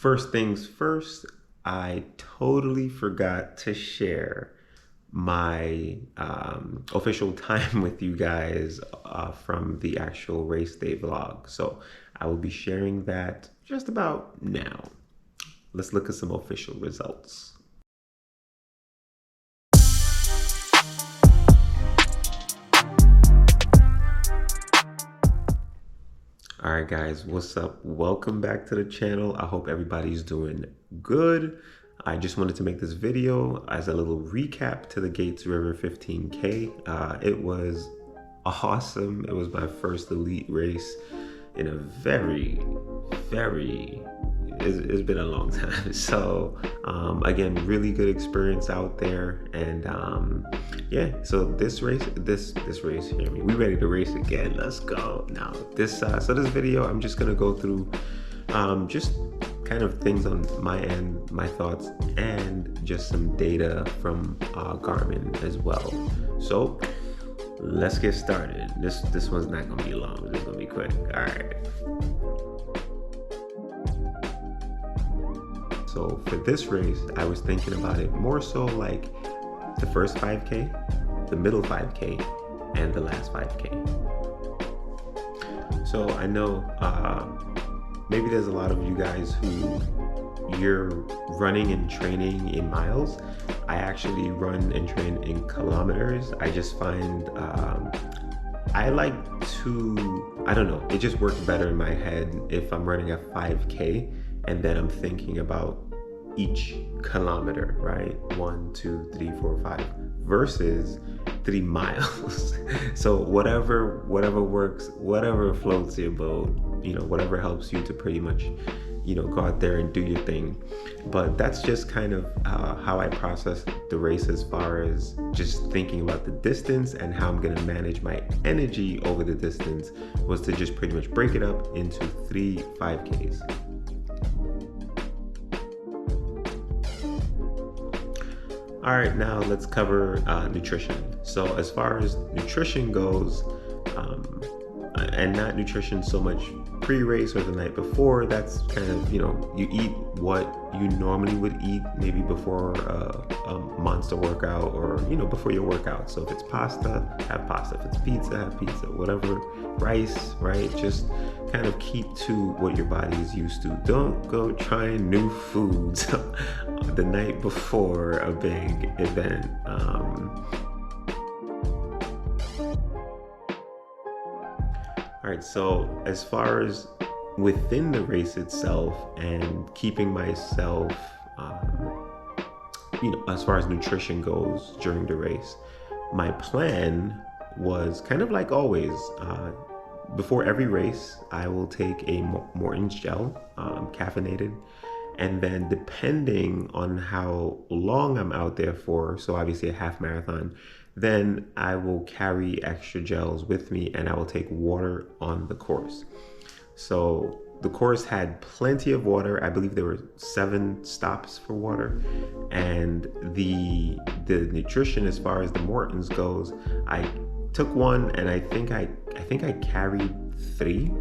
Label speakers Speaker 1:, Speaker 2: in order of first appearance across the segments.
Speaker 1: First things first, I totally forgot to share my official time with you guys from the actual race day vlog. So I will be sharing that just about now. Let's look at some official results. All right, guys, what's up? Welcome back to the channel. I hope everybody's doing good. I just wanted to make this video as a little recap to the Gates River 15K. It was awesome. It was my first elite race in a it's been a long time. So again, really good experience out there. And yeah, so this race, hear me, we ready to race again. Let's go. Now this this video, I'm just gonna go through just kind of things on my end, my thoughts, and just some data from Garmin as well. So let's get started. This one's not gonna be long. It's gonna be quick. All right. So for this race, I was thinking about it more so like the first 5K, the middle 5K, and the last 5K. So I know maybe there's a lot of you guys who you're running and training in miles. I actually run and train in kilometers. I just find I like to, I don't know, it just works better in my head if I'm running a 5K and then I'm thinking about each kilometer, right? 1, 2, 3, 4, 5 versus 3 miles. So whatever works, whatever floats your boat, you know, whatever helps you to pretty much, you know, go out there and do your thing. But that's just kind of how I process the race as far as just thinking about the distance and how I'm gonna manage my energy over the distance, was to just pretty much break it up into 3 5Ks. All right, now let's cover nutrition. So as far as nutrition goes, and not nutrition so much pre-race or the night before, that's kind of, you know, you eat what you normally would eat maybe before a monster workout, or, you know, before your workout. So if it's pasta, have pasta. If it's pizza, have pizza. Whatever, rice, right? Just kind of keep to what your body is used to. Don't go trying new foods the night before a big event. All right, so as far as within the race itself and keeping myself, you know, as far as nutrition goes during the race, my plan was kind of like always. Before every race, I will take a Morton's gel, caffeinated, and then depending on how long I'm out there for, so obviously a half marathon, then I will carry extra gels with me, and I will take water on the course. So the course had plenty of water. I believe there were 7 stops for water, and the nutrition as far as the Morton's goes, I took one, and I think I carried 3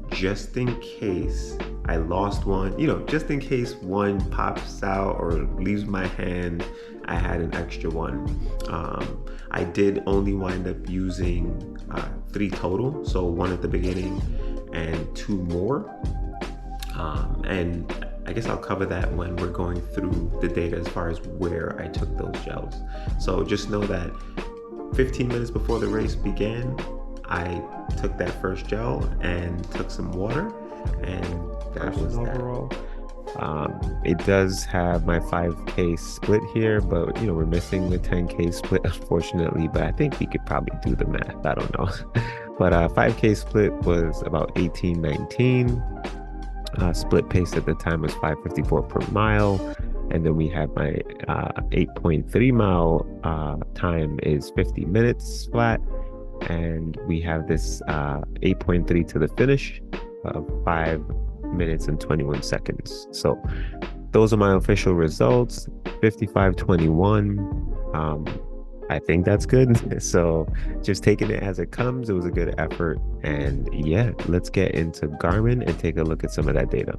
Speaker 1: just in case I lost one, you know, just in case one pops out or leaves my hand, I had an extra one. I did only wind up using 3 total, so 1 at the beginning and 2 more. And I guess I'll cover that when we're going through the data as far as where I took those gels. So just know that 15 minutes before the race began, I took that first gel and took some water, and that was overall.
Speaker 2: It does have my 5K split here, but you know, we're missing the 10K split, unfortunately, but I think we could probably do the math. I don't know. But 5K split was about 18:19. Split pace at the time was 5:54 per mile. And then we have my 8.3 mile time is 50 minutes flat. And we have this 8.3 to the finish of 5 minutes and 21 seconds. So those are my official results. 55:21. I think that's good. So just taking it as it comes, it was a good effort. And yeah, let's get into Garmin and take a look at some of that data.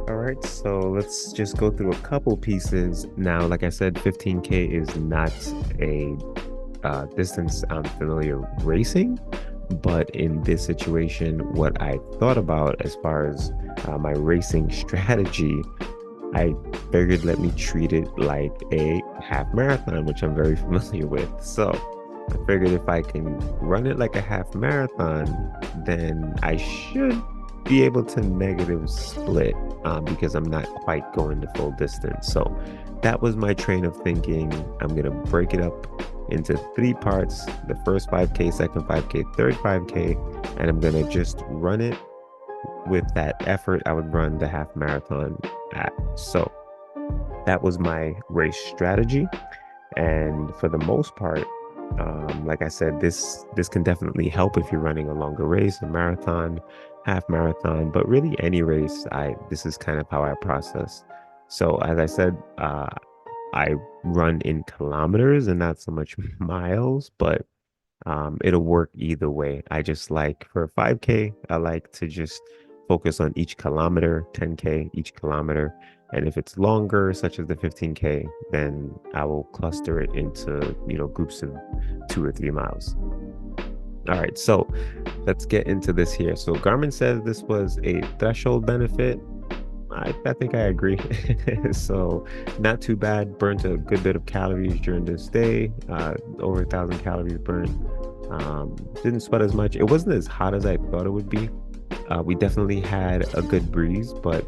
Speaker 2: All right, so let's just go through a couple pieces. Now, like I said, 15K is not a distance I'm familiar racing, but in this situation, what I thought about as far as my racing strategy, I figured let me treat it like a half marathon, which I'm very familiar with. So I figured if I can run it like a half marathon, then I should be able to negative split because I'm not quite going the full distance. So that was my train of thinking. I'm going to break it up into three parts: the first 5K, second 5K, third 5K, and I'm going to just run it with that effort I would run the half marathon at. So that was my race strategy. And for the most part, like I said, this can definitely help if you're running a longer race, a marathon, half marathon, but really any race. I This is kind of how I process. So as I said, I run in kilometers and not so much miles, but it'll work either way. I just like for 5K, I like to just focus on each kilometer, 10K, each kilometer. And if it's longer, such as the 15K, then I will cluster it into, groups of 2 or 3 miles. All right, so let's get into this here. So Garmin says this was a threshold benefit. I think I agree. So not too bad. Burnt a good bit of calories during this day. Over 1,000 calories burned. Didn't sweat as much. It wasn't as hot as I thought it would be. We definitely had a good breeze, but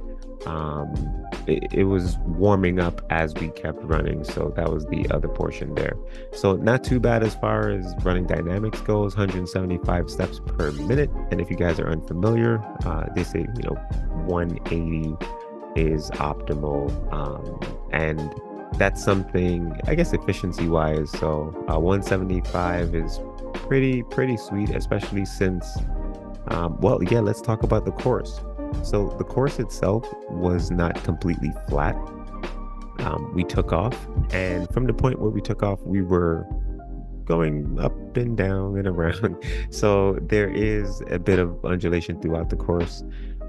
Speaker 2: it was warming up as we kept running. So that was the other portion there. So not too bad as far as running dynamics goes, 175 steps per minute. And if you guys are unfamiliar, they say, 180 is optimal. And that's something, I guess, efficiency wise. So 175 is pretty sweet, especially since, well, yeah, let's talk about the course. So the course itself was not completely flat. We took off, and from the point where we took off, we were going up and down and around. So there is a bit of undulation throughout the course.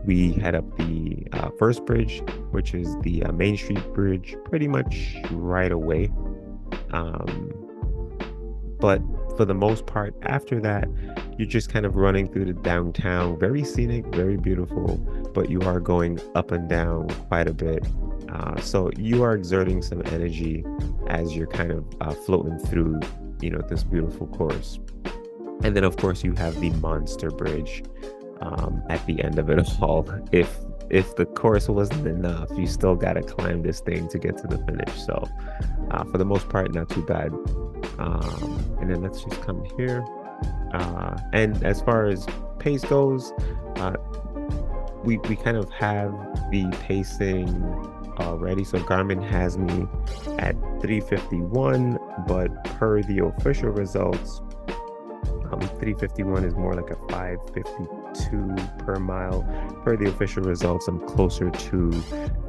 Speaker 2: We head up the first bridge, which is the Main Street Bridge, pretty much right away. But for the most part, after that, you're just kind of running through the downtown. Very scenic, very beautiful, but you are going up and down quite a bit. So you are exerting some energy as you're kind of floating through, this beautiful course. And then, of course, you have the Monster Bridge at the end of it all. If the course wasn't enough, you still got to climb this thing to get to the finish. So for the most part, not too bad. And then let's just come here. And as far as pace goes, we kind of have the pacing already. So Garmin has me at 351, but per the official results, 351 is more like a 552 per mile. Per the official results, I'm closer to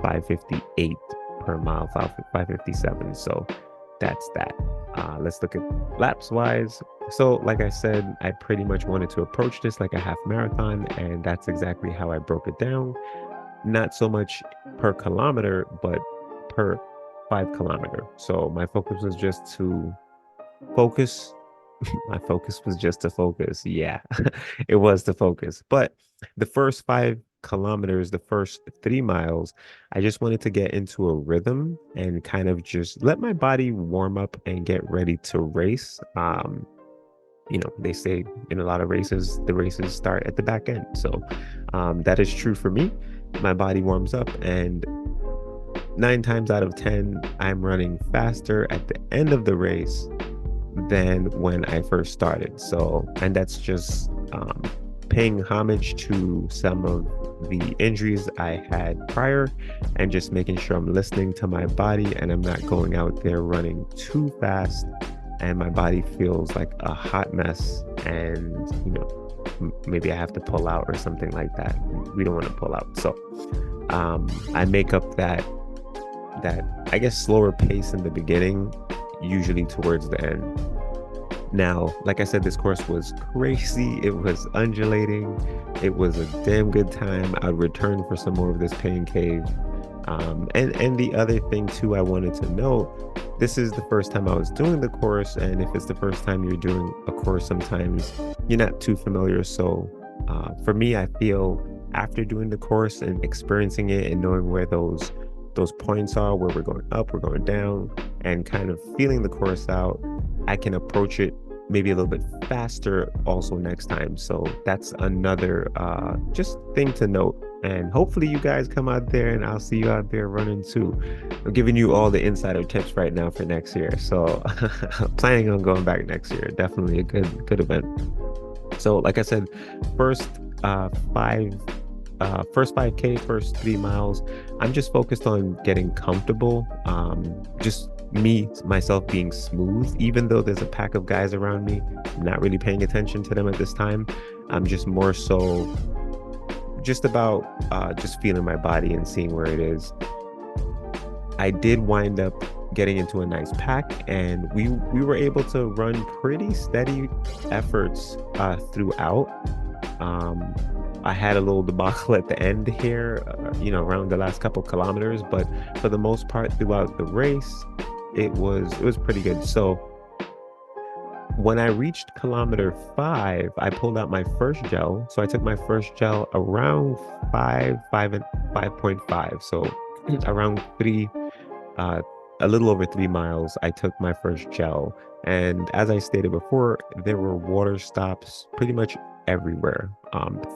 Speaker 2: 558 per mile, 557. So that's that. Let's look at laps wise. So like I said, I pretty much wanted to approach this like a half marathon, and that's exactly how I broke it down. Not so much per kilometer, but per 5 kilometer. So my focus was just to focus. My focus was just to focus. Yeah, it was to focus. But the first 5 kilometers, the first 3 miles, I just wanted to get into a rhythm and kind of just let my body warm up and get ready to race. They say in a lot of races, the races start at the back end. So that is true for me. My body warms up, and 9 times out of 10, I'm running faster at the end of the race than when I first started. So, and that's just paying homage to some of the injuries I had prior and just making sure I'm listening to my body and I'm not going out there running too fast and my body feels like a hot mess and, maybe I have to pull out or something like that. We don't want to pull out. So I make up that I guess slower pace in the beginning, usually towards the end. Now, like I said, this course was crazy. It was undulating. It was a damn good time. I'd return for some more of this pain cave. And the other thing too, I wanted to note, this is the first time I was doing the course, and if it's the first time you're doing a course, sometimes you're not too familiar. So, for me, I feel after doing the course and experiencing it and knowing where those points are, where we're going up, we're going down, and kind of feeling the course out, I can approach it maybe a little bit faster also next time. So that's another just thing to note. And hopefully you guys come out there and I'll see you out there running too. I'm giving you all the insider tips right now for next year. So planning on going back next year. Definitely a good event. So like I said, first five first 5K, first 3 miles, I'm just focused on getting comfortable. Just me, myself being smooth, even though there's a pack of guys around me, I'm not really paying attention to them at this time. I'm just more so just about just feeling my body and seeing where it is. I did wind up getting into a nice pack, and we were able to run pretty steady efforts throughout. Um, I had a little debacle at the end here, around the last couple kilometers, but for the most part throughout the race, it was pretty good. So when I reached kilometer 5, I pulled out my first gel. So I took my first gel around 5 and 5.5. So around three, uh, a little over 3 miles, I took my first gel. And as I stated before, there were water stops pretty much everywhere.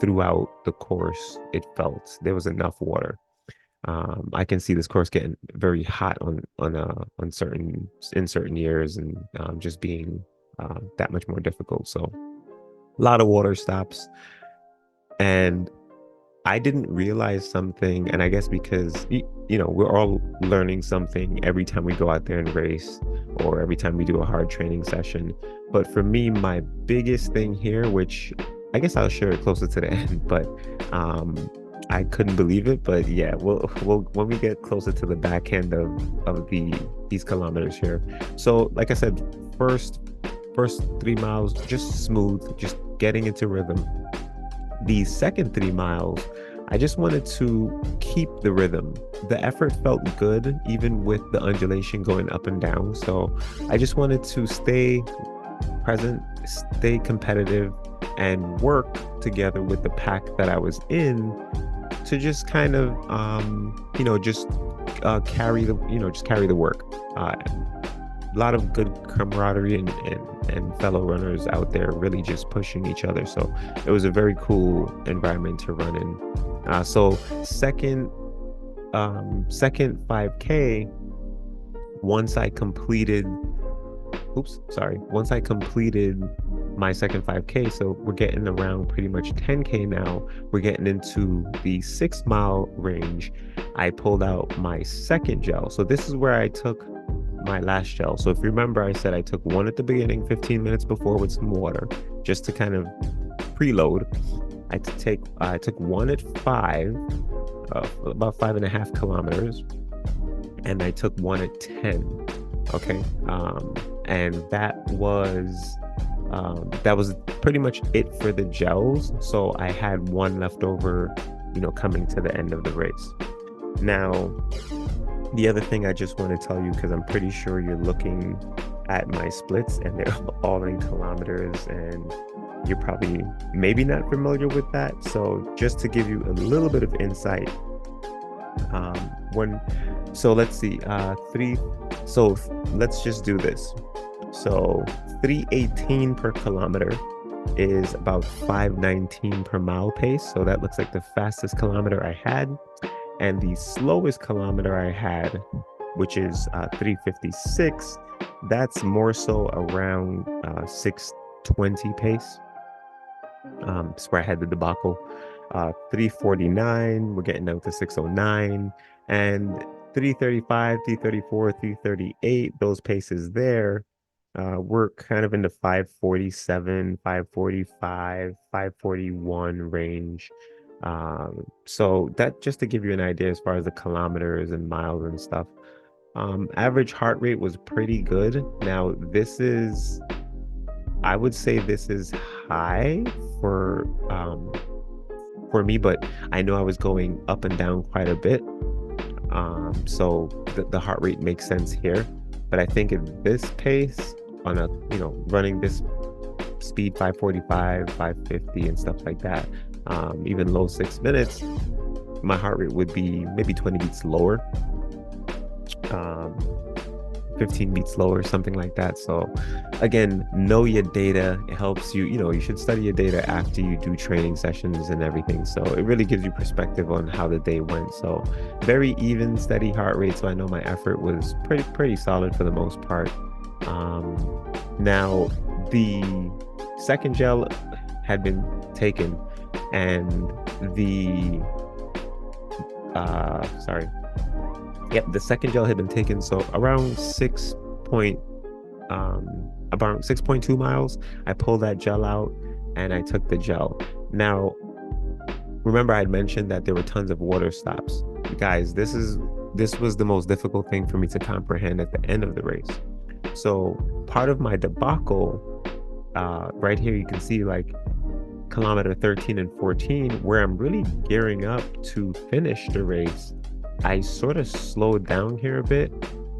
Speaker 2: Throughout the course, it felt there was enough water. I can see this course getting very hot on certain years, and just being that much more difficult. So a lot of water stops, and I didn't realize something, and I guess because we're all learning something every time we go out there and race, or every time we do a hard training session. But for me, my biggest thing here, which I guess I'll share it closer to the end, but I couldn't believe it. But yeah, we'll when we get closer to the back end of these kilometers here. So like I said, first 3 miles just smooth, just getting into rhythm. The second 3 miles, I just wanted to keep the rhythm. The effort felt good, even with the undulation going up and down. So I just wanted to stay present, stay competitive, and work together with the pack that I was in to just kind of, just carry the work. A lot of good camaraderie and fellow runners out there really just pushing each other. So it was a very cool environment to run in. So second 5K, once I completed, once I completed my second 5K, so we're getting around pretty much 10K now. We're getting into the 6 mile range. I pulled out my second gel. So this is where I took my last gel. So if you remember, I said I took one at the beginning, 15 minutes before, with some water, just to kind of preload. I took one at 5, about 5.5 kilometers, and I took one at 10. Okay, and that was pretty much it for the gels. So I had one left over, coming to the end of the race. Now, the other thing I just want to tell you, because I'm pretty sure you're looking at my splits and they're all in kilometers, and you're probably maybe not familiar with that. So just to give you a little bit of insight, let's see, let's just do this. So 318 per kilometer is about 519 per mile pace. So that looks like the fastest kilometer I had. And the slowest kilometer I had, which is 356, that's more so around 620 pace. That's where I had the debacle. 349, we're getting down to 609, and 335, 334, 338, those paces there, we're kind of in the 547, 545, 541 range. So that just to give you an idea as far as the kilometers and miles and stuff. Average heart rate was pretty good. Now, this is I would say this is high for for me, but I know I was going up and down quite a bit. So the heart rate makes sense here. But I think at this pace, on a, running this speed 545, 550 and stuff like that, even low 6 minutes, my heart rate would be maybe 20 beats lower. Um, 15 beats lower, something like that. So again, know your data. It helps you, you should study your data after you do training sessions and everything. So it really gives you perspective on how the day went. So very even, steady heart rate. So I know my effort was pretty solid for the most part. Now the second gel had been taken, and the sorry. Yep, the second gel had been taken, so around 6.2 miles, I pulled that gel out and I took the gel. Now, remember I had mentioned that there were tons of water stops. Guys, this was the most difficult thing for me to comprehend at the end of the race. So part of my debacle, right here, you can see like kilometer 13 and 14, where I'm really gearing up to finish the race. I sort of slowed down here a bit,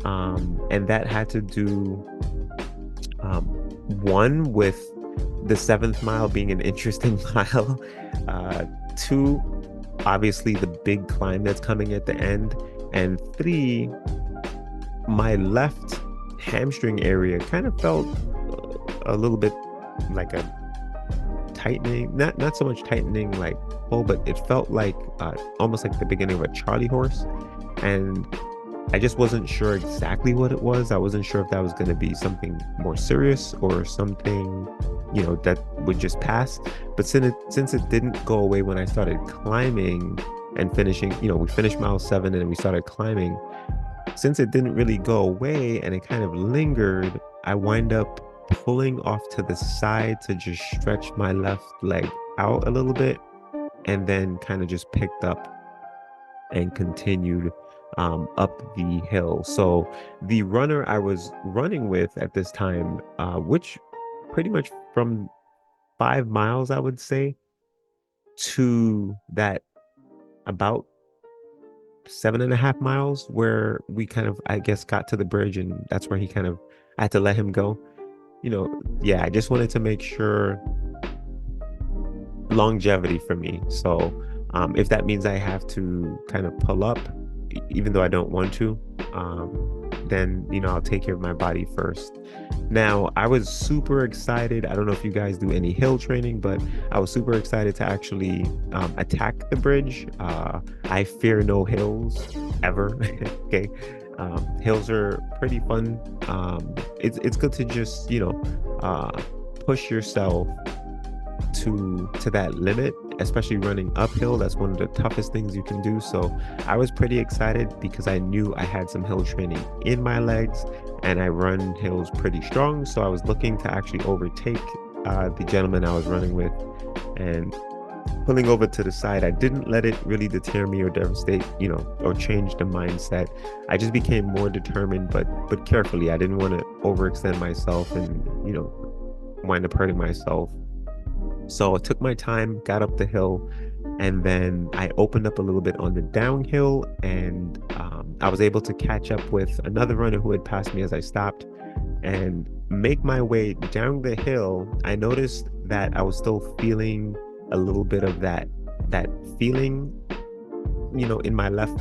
Speaker 2: and that had to do, one, with the 7th mile being an interesting mile, two, obviously the big climb that's coming at the end, and three, my left hamstring area kind of felt a little bit like a tightening, not so much tightening like pull, but it felt like almost like the beginning of a Charlie horse, and I just wasn't sure exactly what it was. I wasn't sure if that was going to be something more serious or something, that would just pass. But since it didn't go away when I started climbing and finishing, we finished mile 7 and then we started climbing. Since it didn't really go away and it kind of lingered, I wind up pulling off to the side to just stretch my left leg out a little bit, and then kind of just picked up and continued up the hill. So the runner I was running with at this time, which pretty much from 5 miles, I would say, to that about 7.5 miles, where we kind of, I guess, got to the bridge, and that's where I had to let him go. Yeah, I just wanted to make sure longevity for me. So if that means I have to kind of pull up, even though I don't want to, then, I'll take care of my body first. Now, I was super excited. I don't know if you guys do any hill training, but I was super excited to actually attack the bridge. I fear no hills ever. Okay. Hills are pretty fun. It's good to just, push yourself to that limit, especially running uphill. That's one of the toughest things you can do. So I was pretty excited because I knew I had some hill training in my legs, and I run hills pretty strong. So I was looking to actually overtake the gentleman I was running with, and pulling over to the side, I didn't let it really deter me or devastate, or change the mindset. I just became more determined, but carefully. I didn't want to overextend myself and, wind up hurting myself. So I took my time, got up the hill, and then I opened up a little bit on the downhill, and I was able to catch up with another runner who had passed me as I stopped and make my way down the hill. I noticed that I was still feeling a little bit of that feeling, in my left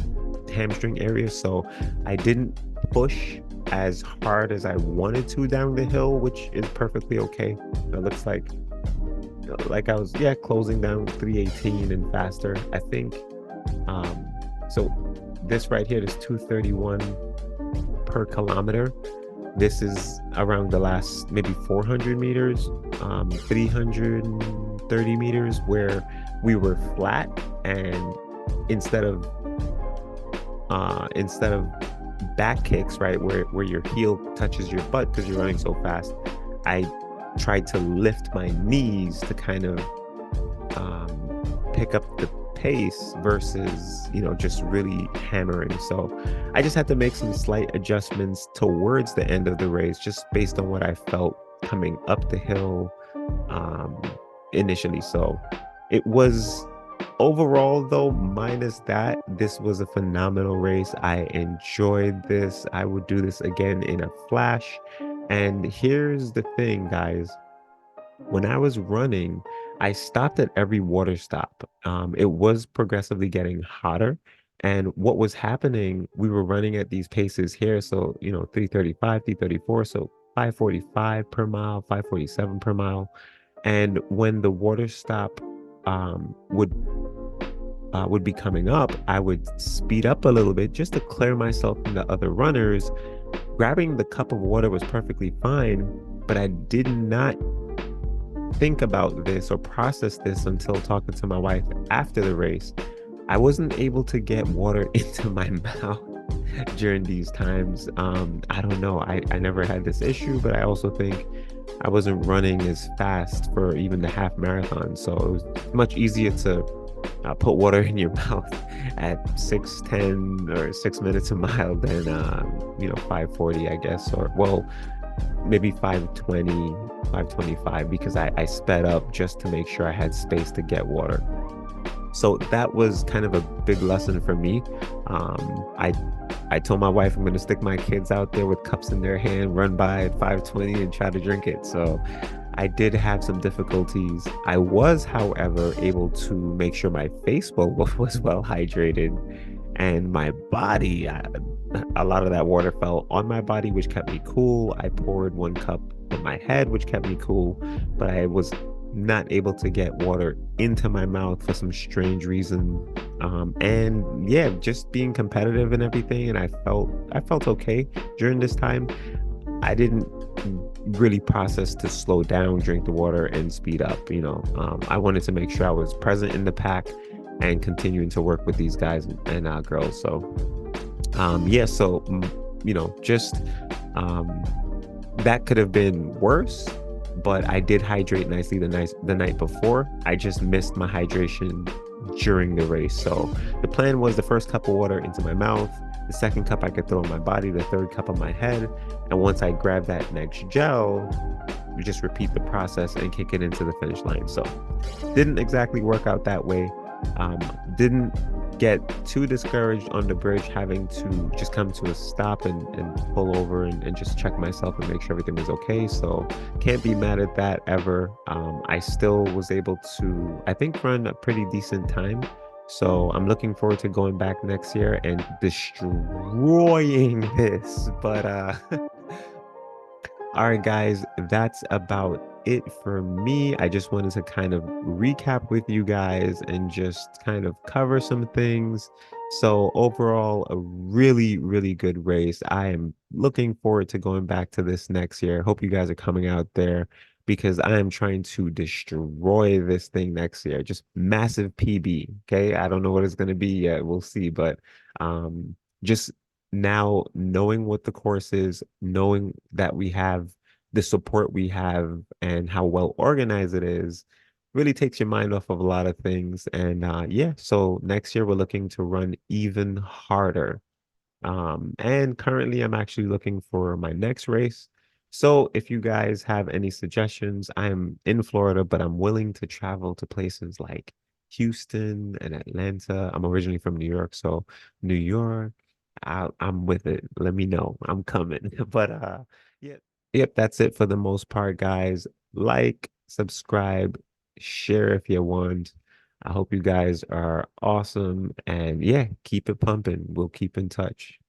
Speaker 2: hamstring area. So I didn't push as hard as I wanted to down the hill, which is perfectly okay. It looks like I was, closing down 318 and faster, I think. So this right here is 231 per kilometer. This is around the last maybe 400 meters, 330 meters, where we were flat, and instead of back kicks, right, where your heel touches your butt because you're running so fast, I tried to lift my knees to kind of pick up the pace versus, just really hammering. So I just had to make some slight adjustments towards the end of the race, just based on what I felt coming up the hill um, initially. So it was overall, though, minus that, this was a phenomenal race. I enjoyed this. I would do this again in a flash. And here's the thing, guys. When I was running, I stopped at every water stop. It was progressively getting hotter. And what was happening, we were running at these paces here. So, 335, 334. So 545 per mile, 547 per mile. And when the water stop would be coming up, I would speed up a little bit just to clear myself from the other runners. Grabbing the cup of water was perfectly fine, but I did not think about this or process this until talking to my wife after the race. I wasn't able to get water into my mouth during these times. I don't know. I never had this issue, but I also think I wasn't running as fast for even the half marathon. So it was much easier to put water in your mouth at 6:10 or 6 minutes a mile than 5:40, I guess, or well, maybe 5:20, 5:25, because I sped up just to make sure I had space to get water. So that was kind of a big lesson for me. I told my wife I'm going to stick my kids out there with cups in their hand, run by at 5:20 and try to drink it. So I did have some difficulties. I was, however, able to make sure my face was well hydrated, and my body, a lot of that water fell on my body, which kept me cool. I poured 1 cup on my head, which kept me cool, but I was not able to get water into my mouth for some strange reason. And yeah, just being competitive and everything, and I felt okay during this time. I didn't really process to slow down, drink the water, and speed up. I wanted to make sure I was present in the pack and continuing to work with these guys and girls. So, yeah. So, just that could have been worse, but I did hydrate nicely the night before. I just missed my hydration during the race. So the plan was the first cup of water into my mouth, the second cup I could throw on my body, the third cup on my head. And once I grab that next gel, you just repeat the process and kick it into the finish line. So didn't exactly work out that way. Didn't get too discouraged on the bridge, having to just come to a stop and pull over and just check myself and make sure everything was okay. So can't be mad at that ever. I still was able to, I think, run a pretty decent time. So I'm looking forward to going back next year and destroying this. But all right, guys, that's about it for me. I just wanted to kind of recap with you guys and just kind of cover some things. So, overall, a really, really good race. I am looking forward to going back to this next year. Hope you guys are coming out there because I am trying to destroy this thing next year. Just massive PB. Okay. I don't know what it's going to be yet. We'll see. But just now knowing what the course is, knowing that we have the support we have and how well organized it is, really takes your mind off of a lot of things. And yeah, so next year we're looking to run even harder. And currently I'm actually looking for my next race. So if you guys have any suggestions, I'm in Florida, but I'm willing to travel to places like Houston and Atlanta. I'm originally from New York, so New York, I'm with it. Let me know. I'm coming. But yeah. Yep, that's it for the most part, guys. Like, subscribe, share if you want. I hope you guys are awesome. And yeah, keep it pumping. We'll keep in touch.